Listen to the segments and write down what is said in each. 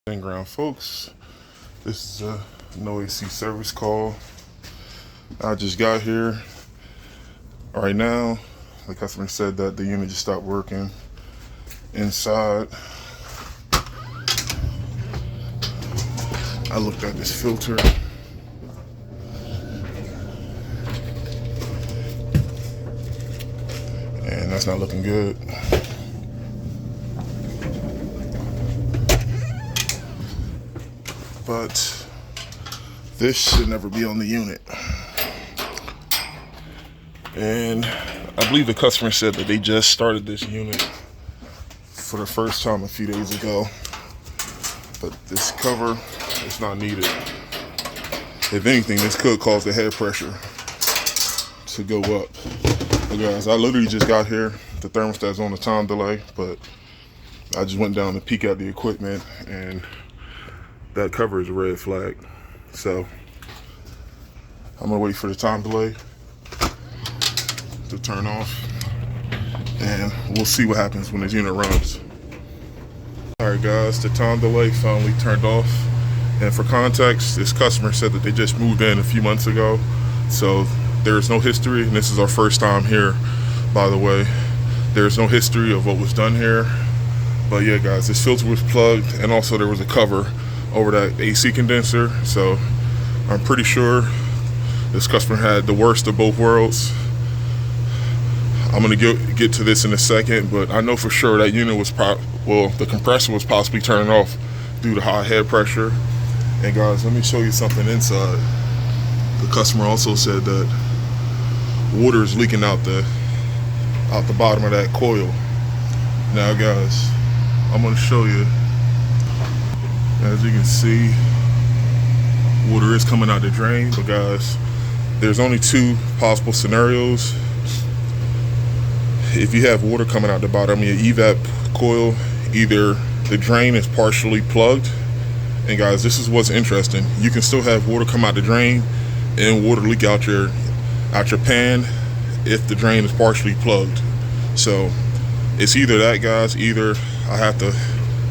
Ground folks, this is a no AC service call. I just got here right now. The customer said that the unit just stopped working inside. I looked at this filter and that's not looking good. But this should never be on the unit. And I believe the customer said that they just started this unit for the first time a few days ago. But this cover is not needed. If anything, this could cause the head pressure to go up. But guys, I literally just got here. The thermostat's on the time delay, but I just went down to peek at the equipment and that cover is a red flag. So I'm gonna wait for the time delay to turn off and we'll see what happens when this unit runs. Alright guys, the time delay finally turned off. And for context, this customer said that they just moved in a few months ago. So there's no history, and this is our first time here, by the way. There's no history of what was done here. But yeah guys, this filter was plugged and also there was a cover over that AC condenser, so I'm pretty sure this customer had the worst of both worlds. I'm gonna get to this in a second, but I know for sure that unit was the compressor was possibly turning off due to high head pressure. And guys, let me show you something inside. The customer also said that water is leaking out the bottom of that coil. Now guys, I'm gonna show you. As you can see, water is coming out the drain. But guys, there's only two possible scenarios. If you have water coming out the bottom of your evap coil, either the drain is partially plugged, and guys, this is what's interesting. You can still have water come out the drain and water leak out your pan if the drain is partially plugged. So it's either that, guys. Either I have to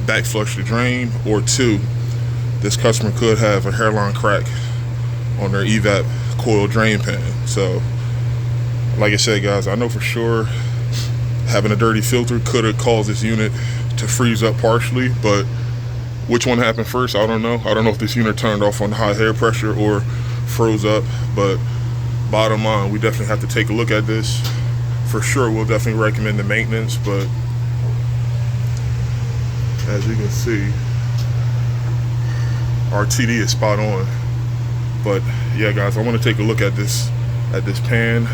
back flush the drain, or two, this customer could have a hairline crack on their evap coil drain pan. So like I said guys, I know for sure having a dirty filter could have caused this unit to freeze up partially, but which one happened first, I don't know. I don't know if this unit turned off on high air pressure or froze up, but bottom line, we definitely have to take a look at this. For sure, we'll definitely recommend the maintenance, but as you can see, our TD is spot on. But yeah guys, I want to take a look at this pan.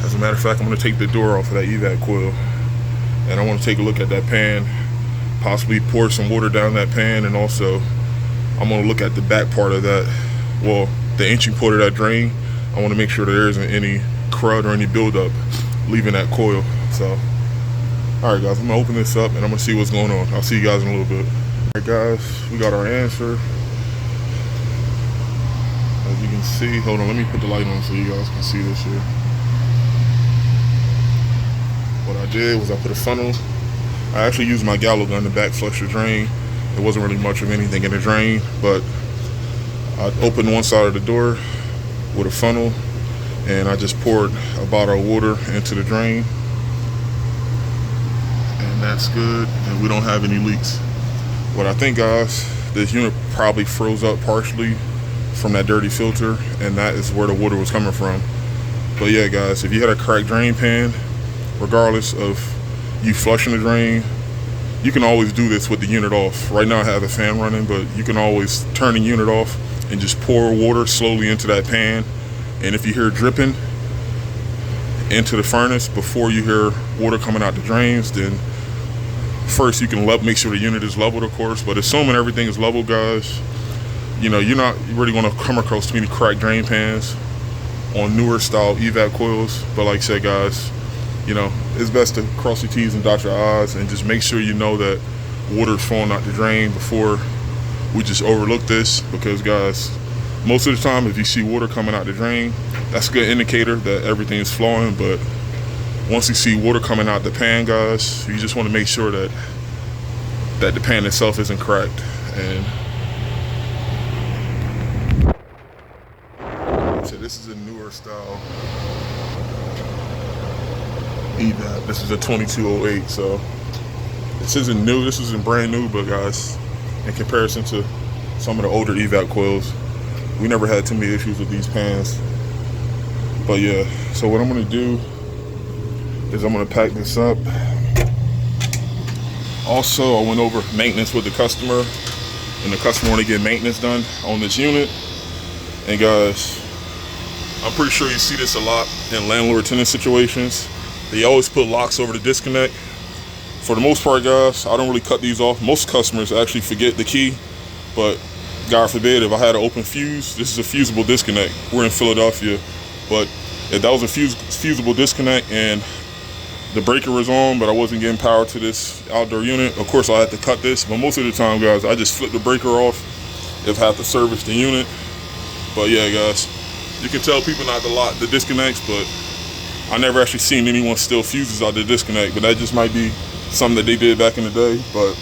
As a matter of fact, I'm going to take the door off of that evap coil and I want to take a look at that pan, possibly pour some water down that pan, and also I'm going to look at the back part of that, well, the entry port of that drain. I want to make sure that there isn't any crud or any buildup leaving that coil. So alright guys, I'm gonna open this up and I'm gonna see what's going on. I'll see you guys in a little bit. Alright guys, we got our answer. As you can see, hold on, let me put the light on so you guys can see this here. What I did was I put a funnel. I actually used my gallo gun to back flush the drain. There wasn't really much of anything in the drain, but I opened one side of the door with a funnel and I just poured a bottle of water into the drain. That's good, and we don't have any leaks. What I think guys, this unit probably froze up partially from that dirty filter, and that is where the water was coming from. But yeah guys, if you had a cracked drain pan, regardless of you flushing the drain, you can always do this with the unit off. Right now I have the fan running, but you can always turn the unit off and just pour water slowly into that pan. And if you hear dripping into the furnace before you hear water coming out the drains, then first you can make sure the unit is leveled, of course. But assuming everything is level guys, you know, you're not really going to come across too many cracked drain pans on newer style evap coils. But like I said guys, you know, it's best to cross your T's and dot your I's and just make sure you know that water is flowing out the drain before we just overlook this. Because guys, most of the time if you see water coming out the drain, that's a good indicator that everything is flowing. But once you see water coming out the pan guys, you just want to make sure that that the pan itself isn't cracked. And so this is a newer style evap. This is a 2208, so this isn't new, this isn't brand new, but guys, in comparison to some of the older evap coils, we never had too many issues with these pans. But yeah, so what I'm gonna do is I'm gonna pack this up. Also, I went over maintenance with the customer, and the customer wanted to get maintenance done on this unit. And guys, I'm pretty sure you see this a lot in landlord-tenant situations. They always put locks over the disconnect. For the most part, guys, I don't really cut these off. Most customers actually forget the key, but God forbid, if I had an open fuse, this is a fusible disconnect. We're in Philadelphia, but if that was a fusible disconnect and the breaker was on, but I wasn't getting power to this outdoor unit, of course I had to cut this. But most of the time, guys, I just flip the breaker off if I have to service the unit. But yeah, guys, you can tell people not to lock the disconnects, but I never actually seen anyone steal fuses out the disconnect. But that just might be something that they did back in the day. But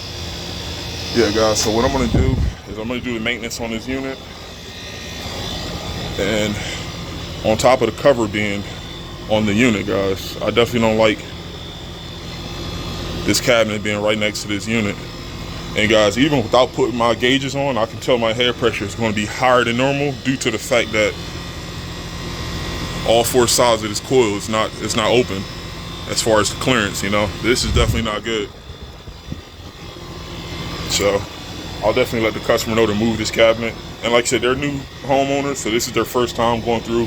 yeah, guys, so what I'm gonna do is I'm gonna do the maintenance on this unit. And on top of the cover being on the unit, guys, I definitely don't like this cabinet being right next to this unit. And guys, even without putting my gauges on, I can tell my hair pressure is going to be higher than normal due to the fact that all four sides of this coil is not open as far as the clearance. You know, this is definitely not good. So I'll definitely let the customer know to move this cabinet. And like I said, they're new homeowners, so this is their first time going through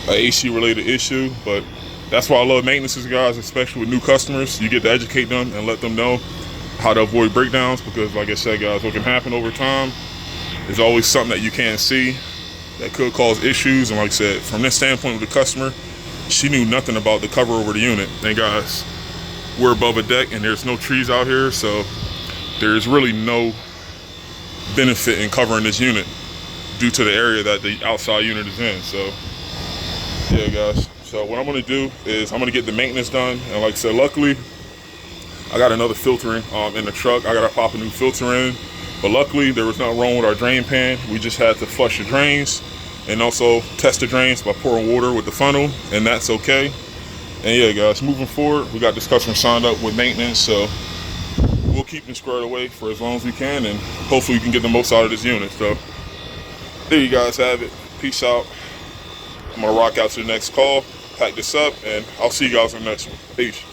an AC related issue. But that's why I love maintenances, guys, especially with new customers. You get to educate them and let them know how to avoid breakdowns, because like I said, guys, what can happen over time is always something that you can't see that could cause issues. And like I said, from this standpoint with the customer, she knew nothing about the cover over the unit. And guys, we're above a deck and there's no trees out here, so there's really no benefit in covering this unit due to the area that the outside unit is in. So yeah, guys, so what I'm gonna do is I'm gonna get the maintenance done. And like I said, luckily I got another filtering in the truck. I gotta pop a new filter in, but luckily there was nothing wrong with our drain pan. We just had to flush the drains and also test the drains by pouring water with the funnel, and that's okay. And yeah, guys, moving forward, we got this customer signed up with maintenance, so we'll keep them squared away for as long as we can, and hopefully we can get the most out of this unit. So there you guys have it. Peace out. I'm gonna rock out to the next call, pack this up, and I'll see you guys in the next one. Peace.